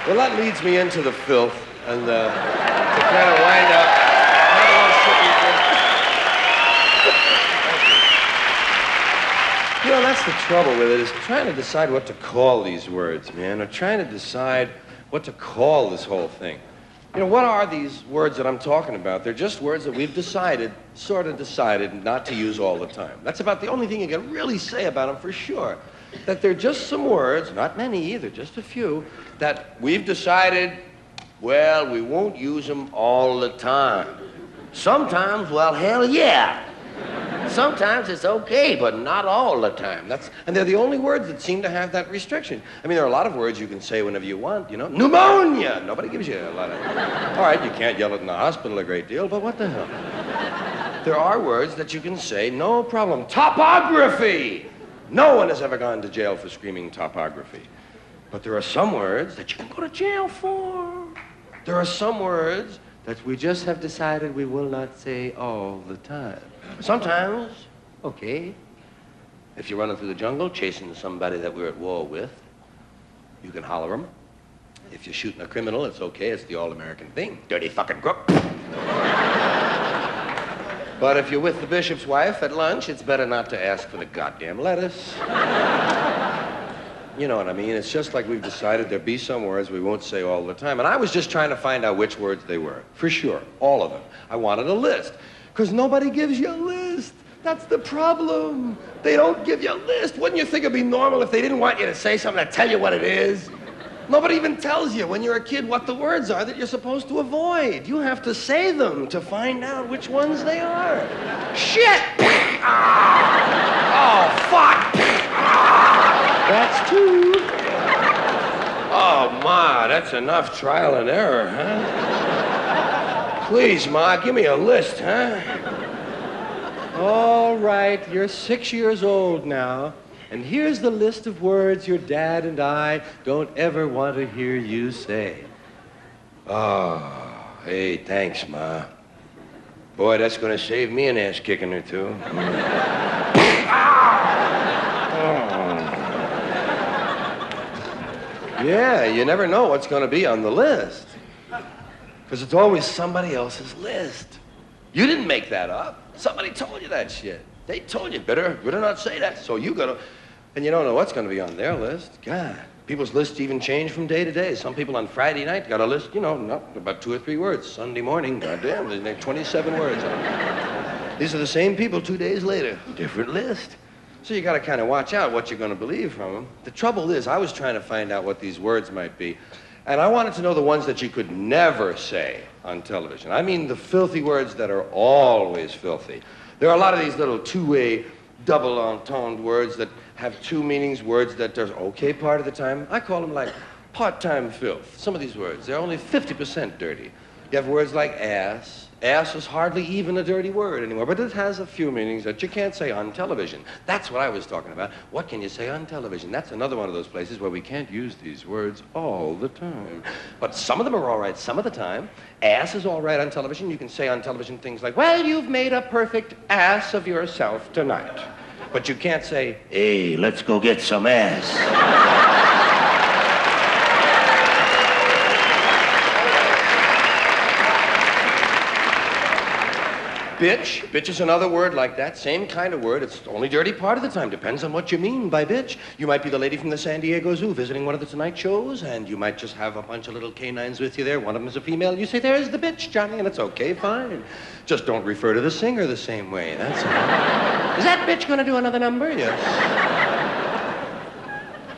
Well, that leads me into the filth, and to kind of wind up. You know, that's the trouble with it, is trying to decide what to call these words, man, or trying to decide what to call this whole thing. You know, what are these words that I'm talking about? They're just words that we've sort of decided not to use all the time. That's about the only thing you can really say about them for sure. That they're just some words, not many either, just a few, that we've decided, well, we won't use them all the time. Sometimes, well, hell yeah. Sometimes it's okay, but not all the time. And they're the only words that seem to have that restriction. I mean, there are a lot of words you can say whenever you want, you know. Pneumonia! Nobody gives you a lot of... All right, you can't yell it in the hospital a great deal, but what the hell? There are words that you can say, no problem. Topography! No one has ever gone to jail for screaming topography. But there are some words that you can go to jail for. There are some words that we just have decided we will not say all the time. Sometimes, okay. If you're running through the jungle chasing somebody that we're at war with, you can holler them. If you're shooting a criminal, it's okay. It's the all-American thing. Dirty fucking crook. But if you're with the bishop's wife at lunch, it's better not to ask for the goddamn lettuce. You know what I mean? It's just like we've decided there'll be some words we won't say all the time. And I was just trying to find out which words they were. For sure, all of them. I wanted a list. Because nobody gives you a list. That's the problem. They don't give you a list. Wouldn't you think it'd be normal if they didn't want you to say something to tell you what it is? Nobody even tells you when you're a kid what the words are that you're supposed to avoid. You have to say them to find out which ones they are. Shit! Oh, fuck! That's two. Oh, Ma, that's enough trial and error, huh? Please, Ma, give me a list, huh? All right, you're 6 years old now, and here's the list of words your dad and I don't ever want to hear you say. Oh, hey, thanks, Ma. Boy, that's going to save me an ass kicking or two. Yeah, you never know what's going to be on the list. Because it's always somebody else's list. You didn't make that up. Somebody told you that shit. They told you, better not say that. So you gotta, and you don't know what's going to be on their list. God, people's lists even change from day to day. Some people on Friday night got a list, you know, about 2 or 3 words. Sunday morning, goddamn, there's like 27 words on it. These are the same people 2 days later. Different list. So you got to kind of watch out what you're going to believe from them. The trouble is, I was trying to find out what these words might be. And I wanted to know the ones that you could never say on television. I mean the filthy words that are always filthy. There are a lot of these little two-way, double entendre words that have 2 meanings, words that are okay part of the time. I call them like part-time filth. Some of these words, they're only 50% dirty. You have words like ass. Ass is hardly even a dirty word anymore, but it has a few meanings that you can't say on television. That's what I was talking about. What can you say on television? That's another one of those places where we can't use these words all the time. But some of them are all right some of the time. Ass is all right on television. You can say on television things like, well, you've made a perfect ass of yourself tonight. But you can't say, hey, let's go get some ass. Bitch. Bitch is another word like that. Same kind of word. It's only dirty part of the time. Depends on what you mean by bitch. You might be the lady from the San Diego Zoo visiting one of the Tonight shows, and you might just have a bunch of little canines with you there. One of them is a female. You say, there's the bitch, Johnny, and it's okay, fine. Just don't refer to the singer the same way. That's all. Is that bitch going to do another number? Yes.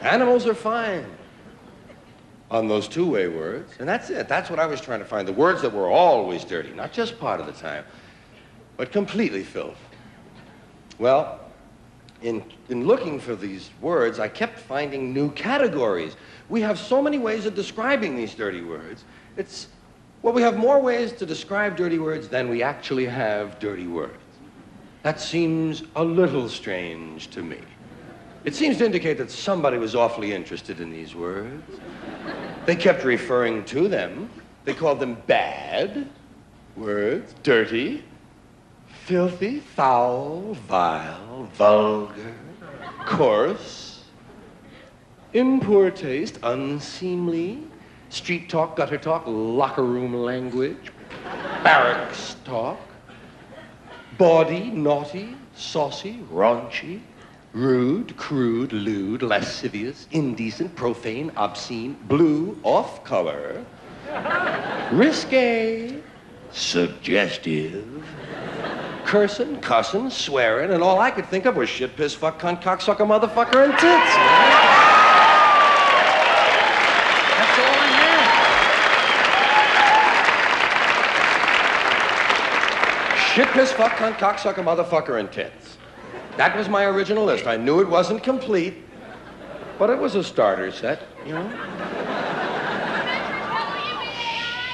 Animals are fine on those two-way words, and that's it. That's what I was trying to find. The words that were always dirty, not just part of the time, but completely filth. Well, in looking for these words, I kept finding new categories. We have so many ways of describing these dirty words. We have more ways to describe dirty words than we actually have dirty words. That seems a little strange to me. It seems to indicate that somebody was awfully interested in these words. They kept referring to them. They called them bad words, dirty, filthy, foul, vile, vulgar, coarse, in poor taste, unseemly, street talk, gutter talk, locker room language, barracks talk, bawdy, naughty, saucy, raunchy, rude, crude, lewd, lascivious, indecent, profane, obscene, blue, off-color, risque, suggestive, cursing, cussing, swearing, and all I could think of was shit, piss, fuck, cunt, cocksucker, motherfucker, and tits. That's all I had. Shit, piss, fuck, cunt, cocksucker, motherfucker, and tits. That was my original list. I knew it wasn't complete, but it was a starter set, you know?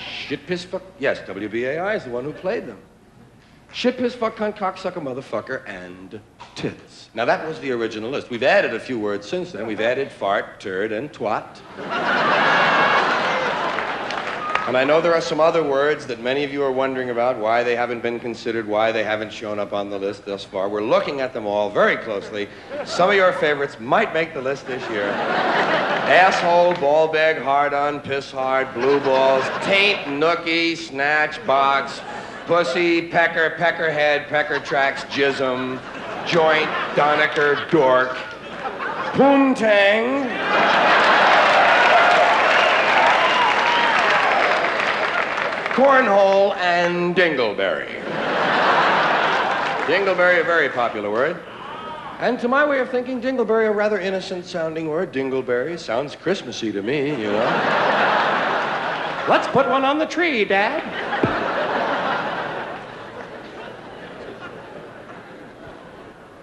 Shit, piss, fuck... Yes, WBAI is the one who played them. Shit, piss, fuck, cunt, cocksucker, motherfucker, and tits. Now, that was the original list. We've added a few words since then. We've added fart, turd, and twat. And I know there are some other words that many of you are wondering about, why they haven't been considered, why they haven't shown up on the list thus far. We're looking at them all very closely. Some of your favorites might make the list this year. Asshole, ball bag, hard-on, piss hard, blue balls, taint, nookie, snatch, box, pussy, pecker, peckerhead, pecker tracks, jism, joint, Donecker, dork, poontang, cornhole, and dingleberry. Dingleberry, a very popular word. And to my way of thinking, dingleberry, a rather innocent-sounding word. Dingleberry sounds Christmassy to me, you know. Let's put one on the tree, Dad.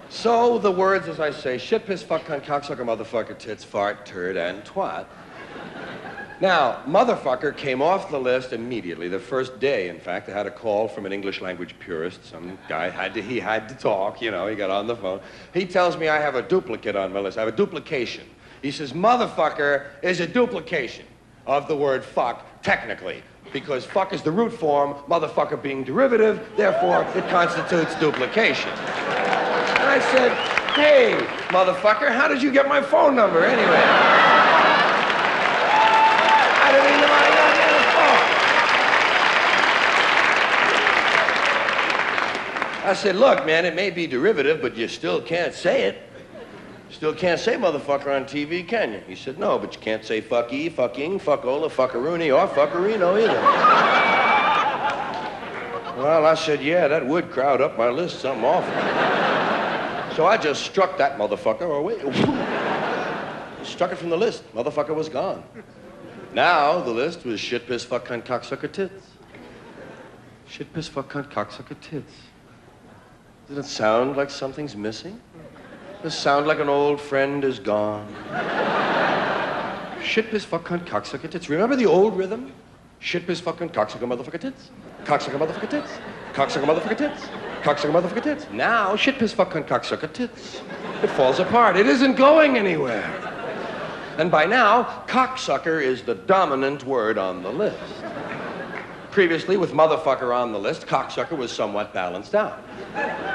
So the words, as I say, shit, piss, fuck, cunt, cocksucker, motherfucker, tits, fart, turd, and twat. Now, motherfucker came off the list immediately. The first day, in fact, I had a call from an English language purist. Some guy had to talk, you know, he got on the phone. He tells me I have a duplicate on my list. I have a duplication. He says, motherfucker is a duplication of the word fuck, technically, because fuck is the root form, motherfucker being derivative, therefore it constitutes duplication. And I said, hey, motherfucker, how did you get my phone number anyway? I didn't even know I got the phone. I said, look, man, it may be derivative, but you still can't say it. Still can't say motherfucker on TV, can you? He said, no, but you can't say fucky, fucking, fuckola, fuckaroony, or fuckerino either. Well, I said, yeah, that would crowd up my list something awful. So I just struck that motherfucker, or wait, struck it from the list. Motherfucker was gone. Now the list was shit, piss, fuck, cunt, cocksucker, tits. Shit, piss, fuck, cunt, cocksucker, tits. Doesn't it sound like something's missing? Does it sound like an old friend is gone? Shit, piss, fuck, cunt, cocksucker, tits. Remember the old rhythm? Shit, piss, fuck, cunt, cocksucker, motherfucker, tits. Cocksucker, motherfucker, tits. Cocksucker, motherfucker, tits. Cocksucker, motherfucker, tits. Now, shit, piss, fuck, cunt, cocksucker, tits. It falls apart. It isn't going anywhere. And by now, cocksucker is the dominant word on the list. Previously, with motherfucker on the list, cocksucker was somewhat balanced out.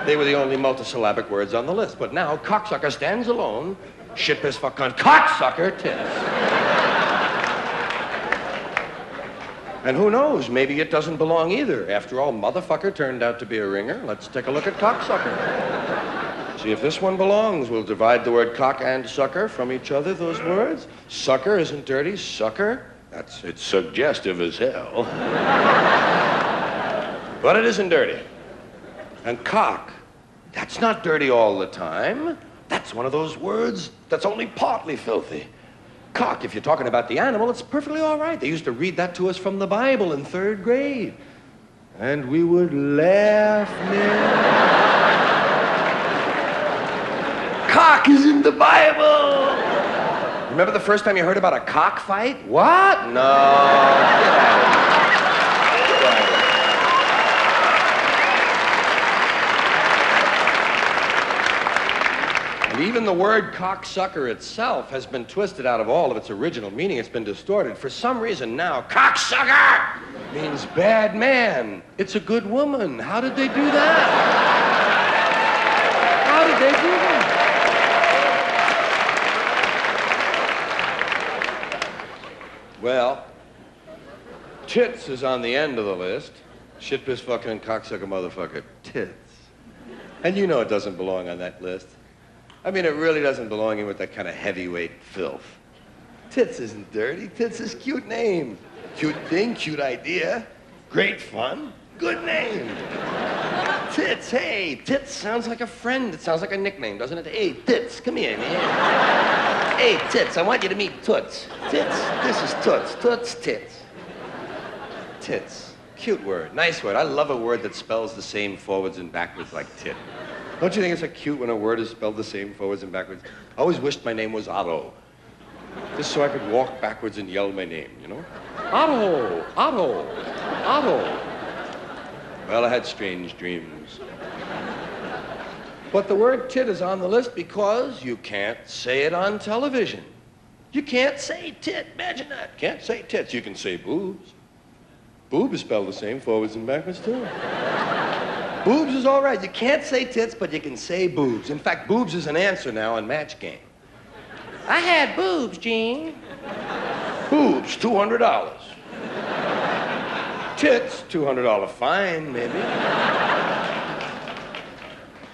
They were the only multisyllabic words on the list. But now, cocksucker stands alone. Shit, piss, fuck, cunt, cocksucker, tits. And who knows, maybe it doesn't belong either. After all, motherfucker turned out to be a ringer. Let's take a look at cocksucker. See if this one belongs. We'll divide the word cock and sucker from each other, those words. Sucker isn't dirty. Sucker, it's suggestive as hell. But it isn't dirty. And cock, that's not dirty all the time. That's one of those words that's only partly filthy. Cock, if you're talking about the animal, it's perfectly all right. They used to read that to us from the Bible in 3rd grade. And we would laugh, man. Cock is in the Bible. Remember the first time you heard about a cockfight? What? No. And even the word cocksucker itself has been twisted out of all of its original meaning. It's been distorted. For some reason now, cocksucker means bad man. It's a good woman. How did they do that? How did they do that? Well, tits is on the end of the list. Shit, piss, fucking, cocksucker, motherfucker. Tits. And you know it doesn't belong on that list. I mean, it really doesn't belong in with that kind of heavyweight filth. Tits isn't dirty. Tits is cute name. Cute thing, cute idea. Great fun. Good name. Tits, hey, Tits sounds like a friend. It sounds like a nickname, doesn't it? Hey, Tits, come here, man. Hey, Tits, I want you to meet Toots. Tits, this is Toots. Toots, Tits. Tits, cute word, nice word. I love a word that spells the same forwards and backwards like tit. Don't you think it's so cute when a word is spelled the same forwards and backwards? I always wished my name was Otto. Just so I could walk backwards and yell my name, you know? Otto, Otto, Otto. Well, I had strange dreams. But the word tit is on the list because you can't say it on television. You can't say tit. Imagine that. Can't say tits. You can say boobs. Boob is spelled the same forwards and backwards, too. Boobs is all right. You can't say tits, but you can say boobs. In fact, boobs is an answer now on Match Game. I had boobs, Gene. Boobs, $200. Tits, $200 fine, maybe.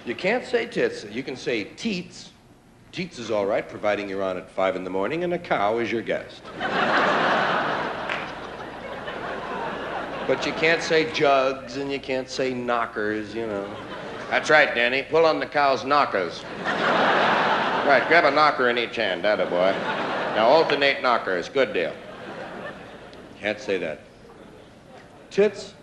You can't say tits. You can say teats. Teats is all right, providing you're on at 5 in the morning and a cow is your guest. But you can't say jugs and you can't say knockers, you know. That's right, Danny. Pull on the cow's knockers. Right, grab a knocker in each hand, atta boy. Now alternate knockers, good deal. Can't say that. Tits?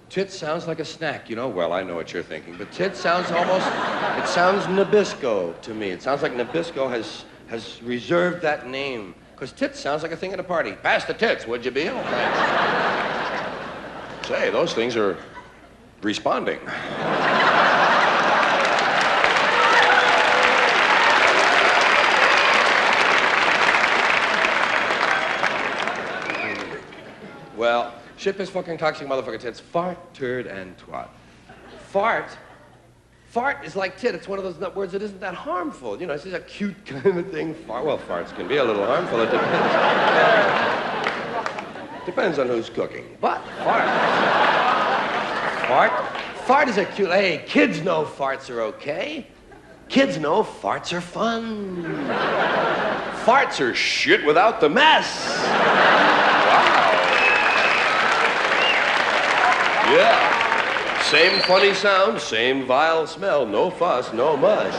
Tits sounds like a snack, you know? Well, I know what you're thinking, but tits sounds almost, it sounds Nabisco to me. It sounds like Nabisco has reserved that name. Because tits sounds like a thing at a party. Pass the tits, would you be? Oh, thanks. Say, those things are responding. Well, shit, piss, fucking, toxic, motherfucker, tits, fart, turd, and twat. Fart is like tit. It's one of those words that isn't that harmful. You know, it's just a cute kind of thing. Well, farts can be a little harmful. It depends. Depends on who's cooking. But fart is a cute, hey, kids know farts are okay. Kids know farts are fun. Farts are shit without the mess. Yeah. Same funny sound, same vile smell, no fuss, no muss.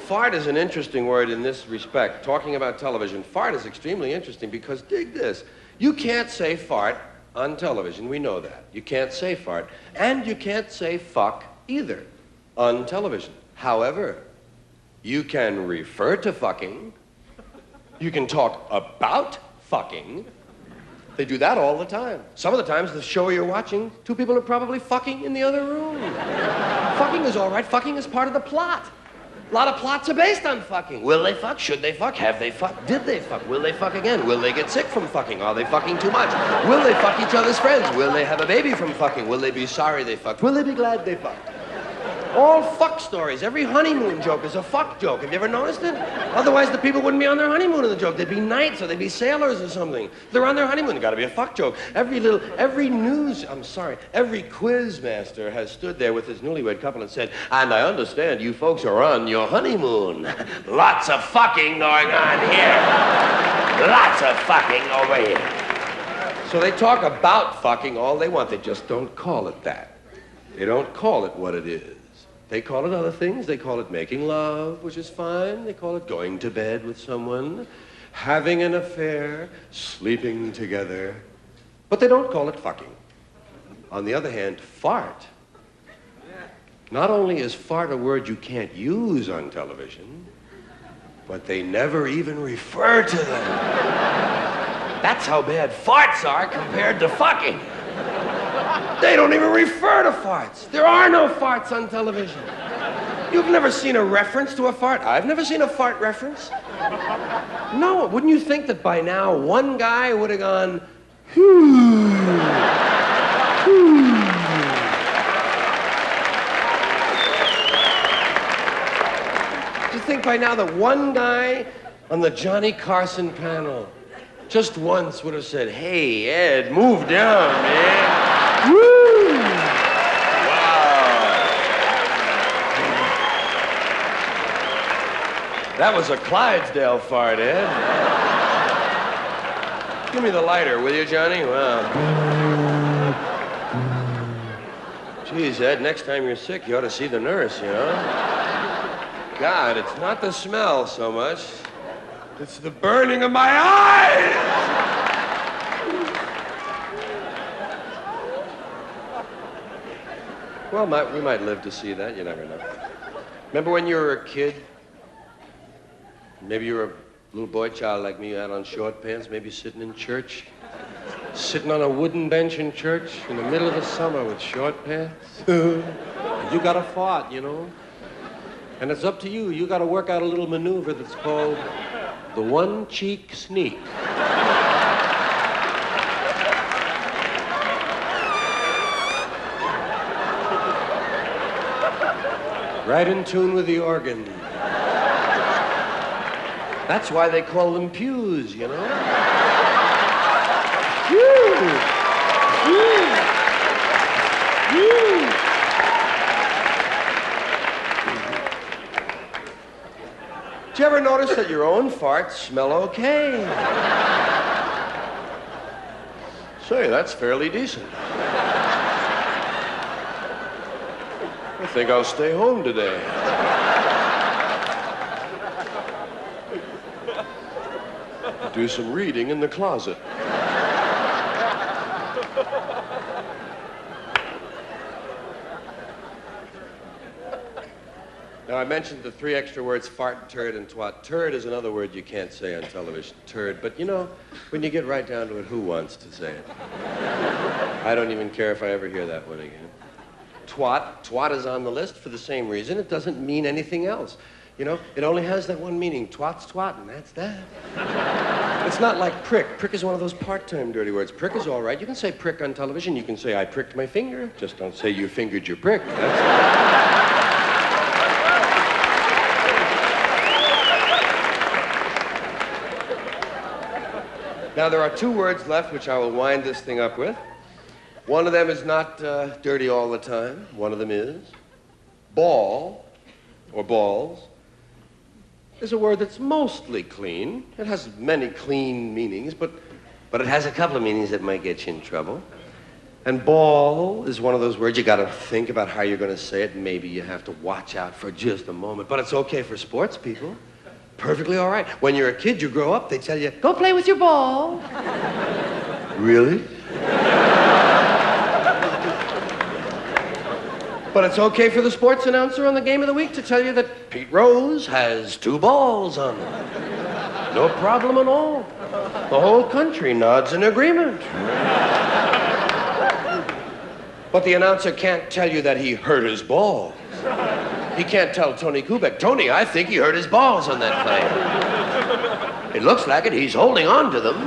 Fart is an interesting word in this respect. Talking about television, fart is extremely interesting because, dig this, you can't say fart on television, we know that. You can't say fart, and you can't say fuck either on television. However, you can refer to fucking. You can talk about fucking. They do that all the time. Some of the times, the show you're watching, two people are probably fucking in the other room. Fucking is all right. Fucking is part of the plot. A lot of plots are based on fucking. Will they fuck? Should they fuck? Have they fucked? Did they fuck? Will they fuck again? Will they get sick from fucking? Are they fucking too much? Will they fuck each other's friends? Will they have a baby from fucking? Will they be sorry they fucked? Will they be glad they fucked? All fuck stories. Every honeymoon joke is a fuck joke. Have you ever noticed it? Otherwise, the people wouldn't be on their honeymoon in the joke. They'd be knights or they'd be sailors or something. They're on their honeymoon. There's got to be a fuck joke. Every quiz master has stood there with his newlywed couple and said, and I understand you folks are on your honeymoon. Lots of fucking going on here. Lots of fucking over here. So they talk about fucking all they want. They just don't call it that. They don't call it what it is. They call it other things. They call it making love, which is fine. They call it going to bed with someone, having an affair, sleeping together. But they don't call it fucking. On the other hand, fart. Not only is fart a word you can't use on television, but they never even refer to them. That's how bad farts are compared to fucking. They don't even refer to farts. There are no farts on television. You've never seen a reference to a fart? I've never seen a fart reference. No, wouldn't you think that by now one guy would have gone, "Whew, whew." Do you think by now that one guy on the Johnny Carson panel. Just once would have said, hey, Ed, move down, man. Woo! Wow. That was a Clydesdale fart, Ed. Give me the lighter, will you, Johnny? Wow. Geez, Ed, next time you're sick, you ought to see the nurse, you know? God, it's not the smell so much. It's the burning of my eyes! Well, we might live to see that. You never know. Remember when you were a kid? Maybe you were a little boy child like me. You had on short pants, maybe sitting in church. Sitting on a wooden bench in church in the middle of the summer with short pants. You got a fart, you know? And it's up to you. You got to work out a little maneuver that's called the one-cheek sneak. Right in tune with the organ. That's why they call them pews, you know? Pew! Pew! Pew! Did you ever notice that your own farts smell okay? Say, that's fairly decent. I think I'll stay home today. Do some reading in the closet. Now, I mentioned the 3 extra words, fart, turd, and twat. Turd is another word you can't say on television, turd. But, you know, when you get right down to it, who wants to say it? I don't even care if I ever hear that one again. Twat. Twat is on the list for the same reason. It doesn't mean anything else. You know, it only has that one meaning. Twat's twat, and that's that. It's not like prick. Prick is one of those part-time dirty words. Prick is all right. You can say prick on television. You can say, I pricked my finger. Just don't say you fingered your prick. Now, there are 2 words left which I will wind this thing up with. One of them is not dirty all the time. One of them is ball, or balls, is a word that's mostly clean. It has many clean meanings, but it has a couple of meanings that might get you in trouble. And ball is one of those words you got to think about how you're going to say it. Maybe you have to watch out for just a moment, but it's okay for sports people. Perfectly all right. When you're a kid, you grow up, they tell you, go play with your ball. Really? But it's okay for the sports announcer on the game of the week to tell you that Pete Rose has 2 balls on him. No problem at all. The whole country nods in agreement. But the announcer can't tell you that he hurt his balls. He can't tell Tony Kubek, Tony, I think he hurt his balls on that play. It looks like it. He's holding on to them.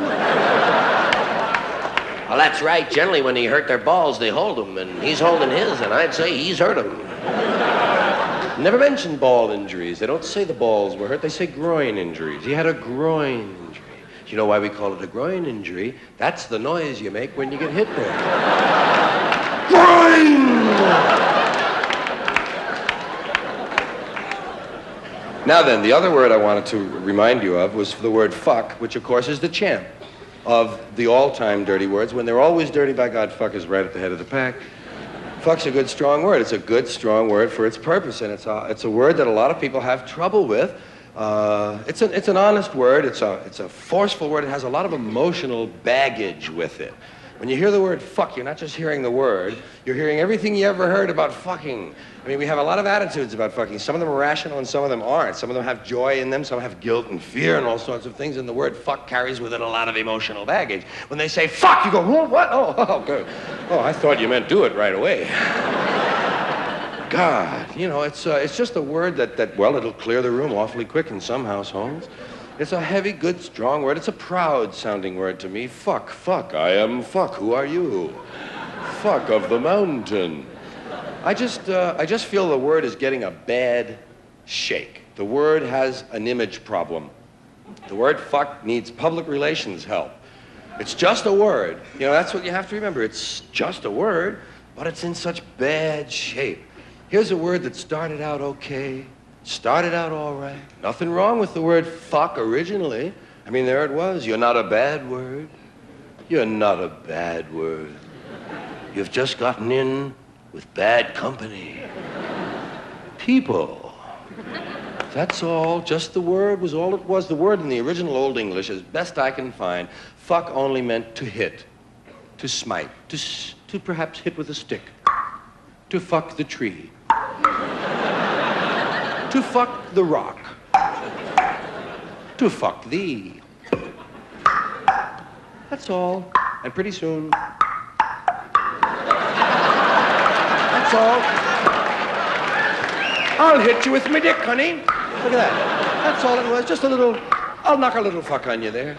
Well, that's right. Generally, when he hurt their balls, they hold them, and he's holding his, and I'd say he's hurt them. Never mention ball injuries. They don't say the balls were hurt. They say groin injuries. He had a groin injury. Do you know why we call it a groin injury? That's the noise you make when you get hit there. Groin! Now then, the other word I wanted to remind you of was the word fuck, which, of course, is the champ of the all-time dirty words. When they're always dirty, by God, fuck is right at the head of the pack. Fuck's a good, strong word. It's a good, strong word for its purpose, and it's a word that a lot of people have trouble with. It's an honest word. It's a forceful word. It has a lot of emotional baggage with it. When you hear the word fuck, you're not just hearing the word, you're hearing everything you ever heard about fucking. I mean, we have a lot of attitudes about fucking. Some of them are rational and some of them aren't. Some of them have joy in them, some have guilt and fear and all sorts of things, and the word fuck carries with it a lot of emotional baggage. When they say fuck, you go, what? Oh, good. Oh, I thought you meant do it right away. God, you know, it's just a word that, well, it'll clear the room awfully quick in some households. It's a heavy, good, strong word. It's a proud-sounding word to me. Fuck, I am fuck. Who are you? Fuck of the mountain. I just feel the word is getting a bad shake. The word has an image problem. The word fuck needs public relations help. It's just a word. You know, that's what you have to remember. It's just a word, but it's in such bad shape. Here's a word that started out okay, started out all right. Nothing wrong with the word fuck originally. I mean, there it was. You're not a bad word. You're not a bad word. You've just gotten in with bad company. People. That's all. Just the word was all it was. The word in the original Old English, as best I can find, fuck only meant to hit, to smite, to perhaps hit with a stick, to fuck the tree, to fuck the rock, to fuck thee. That's all. And pretty soon, that's all. I'll hit you with my dick, honey. Look at that. That's all it was. Just a little, I'll knock a little fuck on you there.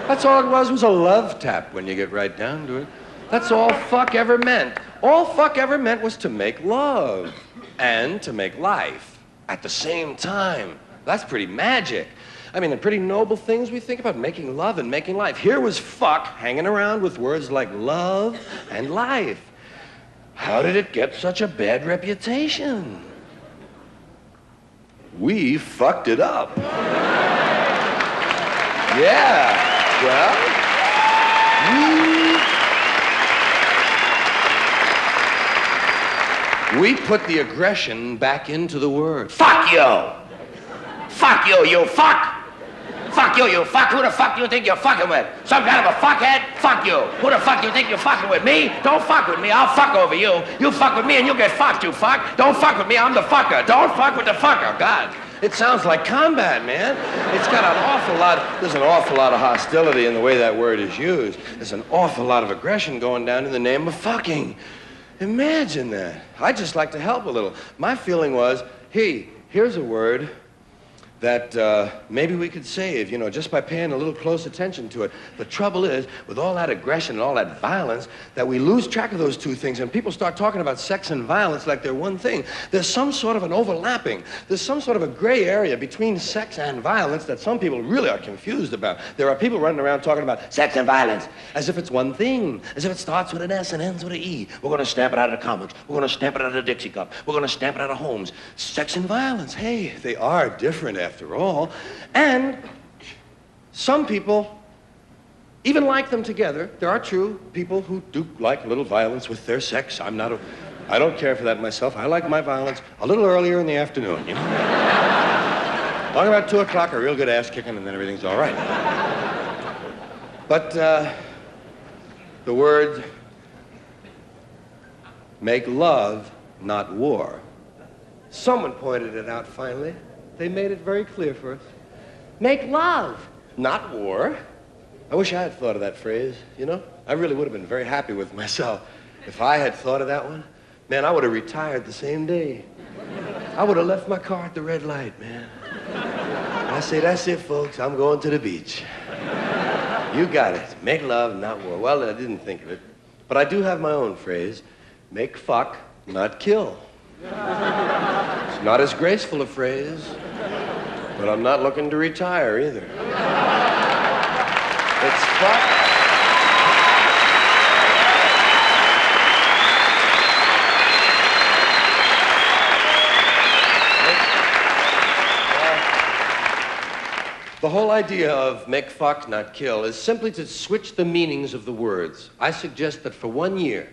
That's all it was a love tap when you get right down to it. That's all fuck ever meant. All fuck ever meant was to make love and to make life at the same time. That's pretty magic. I mean, the pretty noble things we think about, making love and making life. Here was fuck hanging around with words like love and life. How did it get such a bad reputation? We fucked it up. Yeah, well, we put the aggression back into the word. Fuck you! Fuck you, you fuck! Fuck you, you fuck! Who the fuck do you think you're fucking with? Some kind of a fuckhead? Fuck you! Who the fuck do you think you're fucking with? Me? Don't fuck with me, I'll fuck over you. You fuck with me and you'll get fucked, you fuck. Don't fuck with me, I'm the fucker. Don't fuck with the fucker. God, it sounds like combat, man. It's got an awful lot, there's an awful lot of hostility in the way that word is used. There's an awful lot of aggression going down in the name of fucking. Imagine that. I'd just like to help a little. My feeling was, hey, here's a word that maybe we could save, you know, just by paying a little close attention to it. The trouble is, with all that aggression and all that violence, that we lose track of those two things, and people start talking about sex and violence like they're one thing. There's some sort of an overlapping. There's some sort of a gray area between sex and violence that some people really are confused about. There are people running around talking about sex and violence as if it's one thing, as if it starts with an S and ends with an E. We're going to stamp it out of the comics. We're going to stamp it out of the Dixie Cup. We're going to stamp it out of homes. Sex and violence, hey, they are different after all. And some people even like them together. There are true people who do like a little violence with their sex. I don't care for that myself. I like my violence a little earlier in the afternoon, you know? Talking about 2 o'clock, a real good ass kicking, and then everything's all right. But the word make love, not war. Someone pointed it out finally. They made it very clear for us. Make love, not war. I wish I had thought of that phrase, you know? I really would have been very happy with myself if I had thought of that one. Man, I would have retired the same day. I would have left my car at the red light, man. I say, that's it, folks. I'm going to the beach. You got it. Make love, not war. Well, I didn't think of it. But I do have my own phrase. Make fuck, not kill. It's not as graceful a phrase, but I'm not looking to retire either. It's fuck. The whole idea of make fuck, not kill is simply to switch the meanings of the words. I suggest that for 1 year,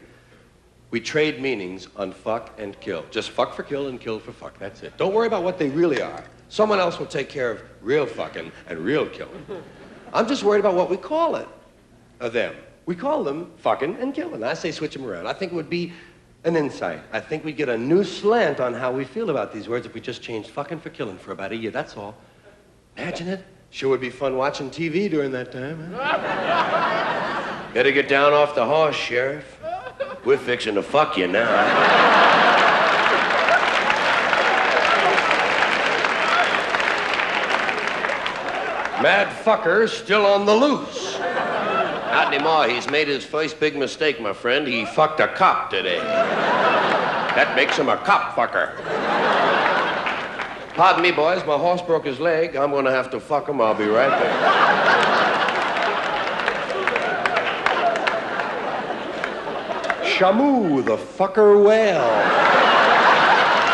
we trade meanings on fuck and kill. Just fuck for kill and kill for fuck. That's it. Don't worry about what they really are. Someone else will take care of real fucking and real killing. I'm just worried about what we call it, them. We call them fucking and killing. I say switch them around. I think it would be an insight. I think we'd get a new slant on how we feel about these words if we just changed fucking for killing for about a year. That's all. Imagine it. Sure would be fun watching TV during that time. Huh? Better get down off the horse, Sheriff. We're fixing to fuck you now. Mad fucker still on the loose. Not anymore. He's made his first big mistake, my friend. He fucked a cop today. That makes him a cop fucker. Pardon me, boys. My horse broke his leg. I'm going to have to fuck him. I'll be right there. Shamu, the fucker whale.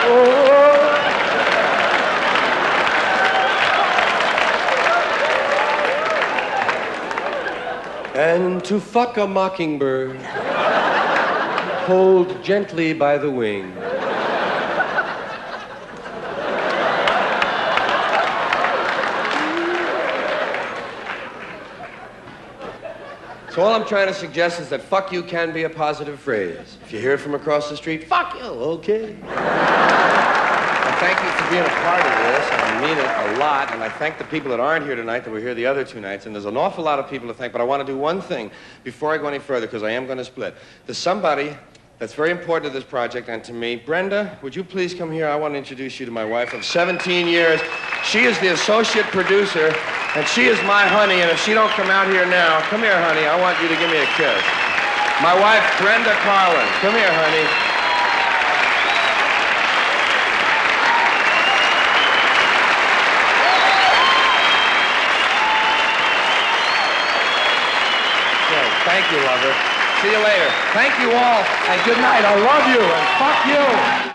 Oh. And to fuck a mockingbird, hold gently by the wing. So all I'm trying to suggest is that fuck you can be a positive phrase. If you hear it from across the street, fuck you, okay. And thank you for being a part of this, and I mean it a lot, and I thank the people that aren't here tonight that were here the other 2 nights, and there's an awful lot of people to thank, but I want to do one thing before I go any further, because I am going to split. There's somebody that's very important to this project and to me. Brenda, would you please come here? I want to introduce you to my wife of 17 years. She is the associate producer, and she is my honey, and if she don't come out here now, come here, honey, I want you to give me a kiss. My wife, Brenda Carlin. Come here, honey. Okay, thank you, lover. See you later. Thank you all, and good night. I love you, and fuck you.